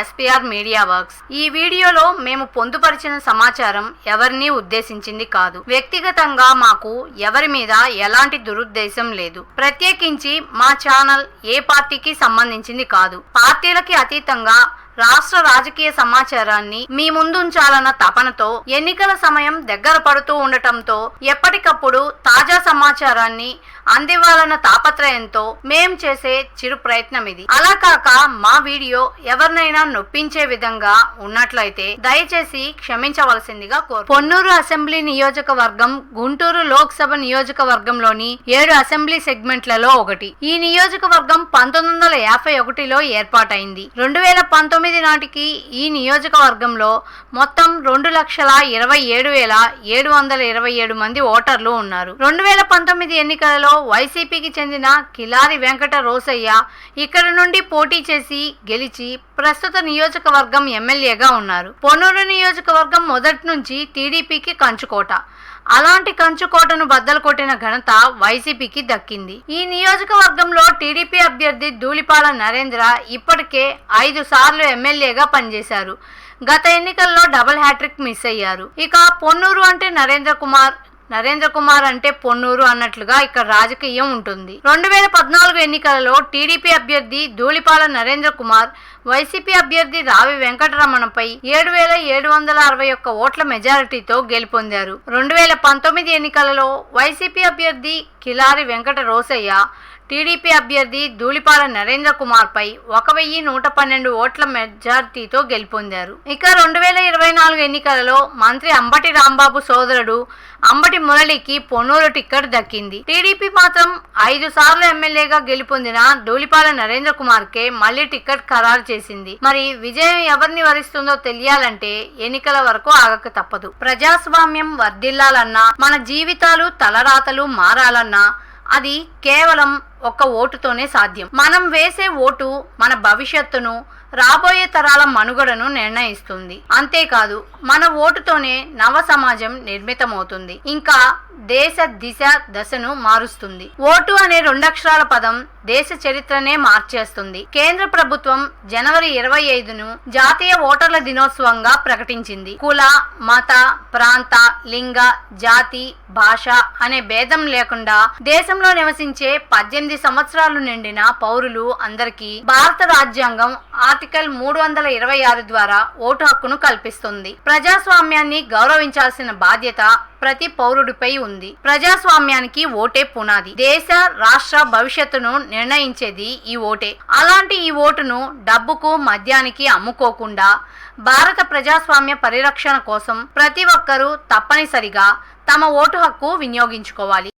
SPR media works. ఈ వీడియోలో మేము పొందుపరిచిన సమాచారం ఎవరిని ఉద్దేశించింది కాదు. వ్యక్తిగతంగా మాకు ఎవరి మీద ఎలాంటి దురుద్దేశం లేదు. ప్రత్యేకించి మా ఛానల్ ఏ పార్టీకి సంబంధించింది కాదు. పార్టీలకి అతీతంగా రాష్ట్ర రాజకీయ సమాచారాన్ని మీ ముందుంచాలన్న తపనతో, ఎన్నికల సమయం దగ్గర పడుతూ ఉండటంతో ఎప్పటికప్పుడు తాజా సమాచారాన్ని అందివ్వాలన్న తాపత్రయంతో మేం చేసే చిరు ప్రయత్నం ఇది. అలా కాక మా వీడియో ఎవరినైనా నొప్పించే విధంగా ఉన్నట్లయితే దయచేసి క్షమించవలసిందిగా కోరు. పొన్నూరు అసెంబ్లీ నియోజకవర్గం గుంటూరు లోక్సభ నియోజకవర్గంలోని 7 అసెంబ్లీ సెగ్మెంట్లలో ఒకటి. ఈ నియోజకవర్గం 1951లో ఏర్పాటైంది. 2019 నాటికి ఈ నియోజకవర్గంలో మొత్తం 2,27,727 మంది ఓటర్లు ఉన్నారు. 2019 ఎన్నికలలో వైసీపీకి చెందిన కిలారి వెంకట రోసయ్య ఇక్కడ నుండి పోటీ చేసి గెలిచి ప్రస్తుత నియోజకవర్గం ఎమ్మెల్యేగా ఉన్నారు. పొన్నూరు నియోజకవర్గం మొదటి నుంచి టీడీపీకి కంచుకోట. అలాంటి కంచుకోటను బద్దలు కొట్టిన ఘనత వైసీపీకి దక్కింది. ఈ నియోజకవర్గంలో టీడీపీ అభ్యర్థి ధూళిపాల నరేంద్ర ఇప్పటికే 5 సార్లు ఎమ్మెల్యేగా పనిచేశారు. గత ఎన్నికల్లో డబుల్ హ్యాట్రిక్ మిస్ అయ్యారు. ఇక పొన్నూరు అంటే నరేంద్ర కుమార్ అంటే పొన్నూరు అన్నట్లుగా ఇక్కడ రాజకీయం ఉంటుంది. 2014 ఎన్నికలలో టీడీపీ అభ్యర్థి ధూళిపాల నరేంద్ర కుమార్ వైసీపీ అభ్యర్థి రావి వెంకటరమణపై 7,761 ఓట్ల మెజారిటీతో గెలుపొందారు. 2019 ఎన్నికలలో వైసీపీ అభ్యర్థి కిలారి వెంకట రోసయ్య టీడీపీ అభ్యర్థి ధూళిపాల నరేంద్ర కుమార్ పై 1,112 ఓట్ల మెజార్టీతో గెలుపొందారు. ఇక 2024 ఎన్నికలలో మంత్రి అంబటి రాంబాబు సోదరుడు అంబటి మురళికి పొన్నూరు టిక్కెట్ దక్కింది. టీడీపీ మాత్రం 5 సార్లు ఎమ్మెల్యేగా గెలుపొందిన ధూళిపాల నరేంద్ర కుమార్ కే మళ్లీ టిక్కెట్ ఖరారు చేసింది. మరి విజయం ఎవరిని వరిస్తుందో తెలియాలంటే ఎన్నికల వరకు ఆగక తప్పదు. ప్రజాస్వామ్యం వర్ధిల్లాలన్నా, మన జీవితాలు తలరాతలు మారాలన్నా అది కేవలం ఒక్క ఓటుతోనే సాధ్యం. మనం వేసే ఓటు మన భవిష్యత్తును, రాబోయే తరాల మనుగడను నిర్ణయిస్తుంది. అంతేకాదు మన ఓటుతోనే నవ సమాజం నిర్మితమవుతుంది. ఇంకా దేశ దిశ దశను మారుస్తుంది. ఓటు అనే 2 అక్షరాల పదం దేశ చరిత్రనే మార్చేస్తుంది. కేంద్ర ప్రభుత్వం జనవరి 25ను జాతీయ ఓటర్ల దినోత్సవంగా ప్రకటించింది. కుల, మత, ప్రాంత, లింగ, జాతి, భాష అనే భేదం లేకుండా దేశంలో నివసించే 18 సంవత్సరాలు నిండిన పౌరులు అందరికీ భారత రాజ్యాంగం ఆర్టికల్ 326 ద్వారా ఓటు హక్కును కల్పిస్తుంది. ప్రజాస్వామ్యాన్ని గౌరవించాల్సిన బాధ్యత ప్రతి పౌరుడిపై ఉంది. ప్రజాస్వామ్యానికి ఓటే పునాది. దేశ, రాష్ట్ర భవిష్యత్తును నిర్ణయించేది ఈ ఓటే. అలాంటి ఈ ఓటును డబ్బుకు, మద్యానికి అమ్ముకోకుండా భారత ప్రజాస్వామ్య పరిరక్షణ కోసం ప్రతి ఒక్కరూ తప్పనిసరిగా తమ ఓటు హక్కు వినియోగించుకోవాలి.